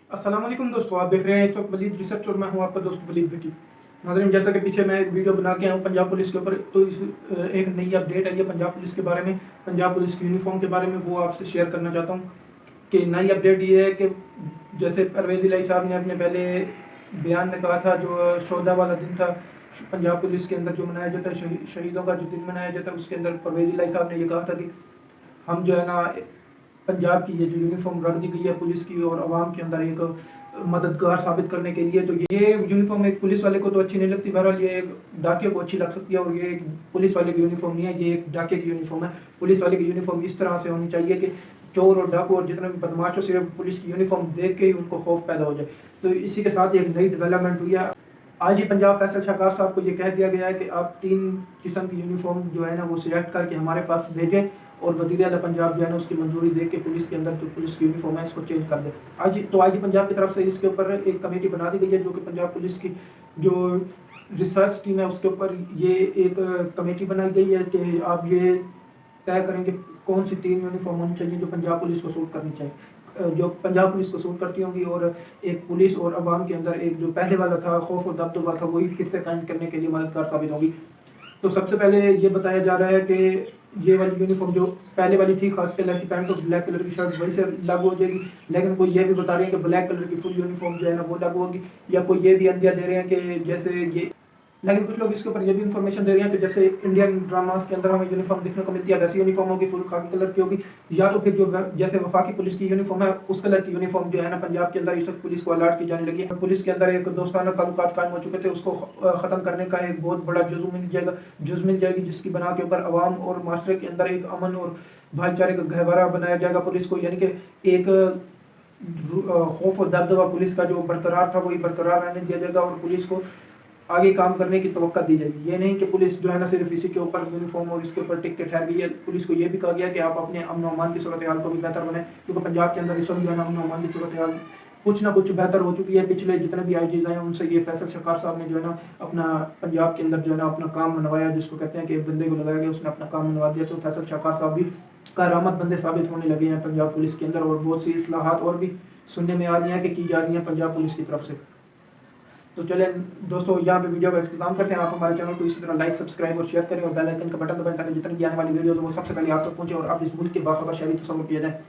अस्सलाम वालेकुम दोस्तों, आप देख रहे हैं इस वक्त वलीद रिसर्च और मैं हूं आपका दोस्त वलीद भट्टी। नाज़रीन, जैसा कि पीछे मैं एक वीडियो बना के आया हूं पंजाब पुलिस के ऊपर, तो इस एक नई अपडेट आई है पंजाब पुलिस के बारे में, पंजाब पुलिस की यूनिफॉर्म के बारे में, वो आपसे शेयर करना चाहता हूं कि नई अपडेट ये है कि जैसे परवेज़ इलाही साहब ने अपने पहले बयान में कहा था, जो शोधा वाला दिन था पंजाब पुलिस के अंदर जो मनाया जाता है, शहीदों का जो दिन मनाया जाता है, उसके अंदर परवेज़ इलाही साहब ने ये कहा था कि हम जो है ना पंजाब की ये जो यूनिफॉर्म रख दी गई है पुलिस की और आवाम के अंदर एक मददगार साबित करने के लिए, तो ये यूनिफॉर्म एक पुलिस वाले को तो अच्छी नहीं लगती, बहरहाल ये एक डाकिये को अच्छी लग सकती है। और ये एक पुलिस वाले की यूनिफॉर्म नहीं है, ये एक डाकिये की यूनिफॉर्म है। पुलिस वाले की यूनिफॉर्म इस तरह से होनी चाहिए कि चोर और डाकू और जितने भी बदमाश हो, सिर्फ पुलिस की यूनिफॉर्म देख के ही उनको खौफ पैदा हो जाए। तो इसी के साथ एक नई डेवलपमेंट हुई है। आज ही पंजाब फैसल शाहकार साहब को ये कह दिया गया है कि आप 3 किस्म की यूनिफॉर्म जो है ना वो सिलेक्ट करके हमारे पास भेजें और वज़ीर आला पंजाब जो है ना उसकी मंजूरी दे के पुलिस के अंदर जो पुलिस की यूनिफॉर्म है इसको चेंज कर दे। आज ही पंजाब की तरफ से इसके ऊपर एक कमेटी बना दी गई है, जो कि पंजाब पुलिस की जो रिसर्च टीम है उसके ऊपर ये एक कमेटी बनाई गई है कि आप ये तय करें कि कौन सी 3 यूनिफॉर्म होनी चाहिए जो पंजाब पुलिस को सूट करनी चाहिए, जो पंजाब पुलिस को सूट करती होंगी, और एक पुलिस और अवाम के अंदर एक जो पहले वाला था खौफ और दबदबा था वही फिर से कायम करने के लिए मददगार साबित होगी। तो सबसे पहले ये बताया जा रहा है कि ये वाली यूनिफॉर्म जो पहले वाली थी, खाकी कलर की पैंट और ब्लैक कलर की शर्ट, वही से लागू हो जाएगी। लेकिन कोई ये भी बता रहे हैं कि ब्लैक कलर की फुल यूनिफॉर्म जो है ना वो लागू होगी, या कोई ये भी अंदिया दे रहे हैं कि जैसे ये, लेकिन कुछ लोग इसके ऊपर ये भी इन्फॉर्मेशन दे रहे हैं कि जैसे इंडियन ड्रामास के अंदर हमें यूनिफॉर्म देखने को मिलती है वैसी यूनिफॉर्म होगी, फुल खाकी कलर की होगी, या तो फिर जो जैसे वफाकी पुलिस की यूनिफॉर्म है उस कलर की यूनिफॉर्म जो है ना पंजाब के अंदर इस वक्त पुलिस को अलर्ट की जाने लगी है। पुलिस के अंदर एक दोस्ताना ताल्लुकात कायम हो चुके थे, उसको ख़त्म करने का एक बहुत बड़ा जुज़ मिल जाएगी, जिसकी बना के ऊपर अवाम और माशरे के अंदर एक अमन और भाईचारे का गहवारा बनाया जाएगा पुलिस को, यानी कि एक खौफ और दबदबा पुलिस का जो बरकरार था वही बरकरार रहने दिया जाएगा और पुलिस को आगे काम करने की तवक्का दी जाएगी। ये नहीं कि पुलिस जो है ना सिर्फ इसी के ऊपर यूनिफॉर्म और इसके ऊपर टिक के ठहर गई है। पुलिस को ये भी कहा गया कि आप अपने अमन और अमान की सूरत हाल को भी बेहतर बनाएं, क्योंकि पंजाब के अंदर इस वक्त जो है ना अमन और अमान की सूरत हाल कुछ ना कुछ बेहतर हो चुकी है। पिछले जितने भी आईजीज आए उनसे ये फैसल शाहकार साहब ने जो है ना अपना पंजाब के अंदर जो है ना अपना काम मनवाया, जिसको कहते हैं कि एक बंदे को लगाया गया उसने अपना काम मनवा दिया। तो फैसल शाहकार साहब भी करामत बंदे साबित होने लगे हैं पंजाब पुलिस के अंदर, और बहुत सी इस्लाहात और भी सुनने में आ रही हैं कि की जा रही हैं पंजाब पुलिस की तरफ से। तो चले दोस्तों, यहाँ पे वीडियो का इख्तिताम करते हैं। आप हमारे चैनल को इसी तरह लाइक, सब्सक्राइब और शेयर करें और बेल आइकन का बटन दबाएं ताकि जितनी भी आने वाली वीडियोज़ वो सबसे पहले आप तक पहुंचे और आप इस मुल्क के बाखबर शहरी तस्वुर किया जाए।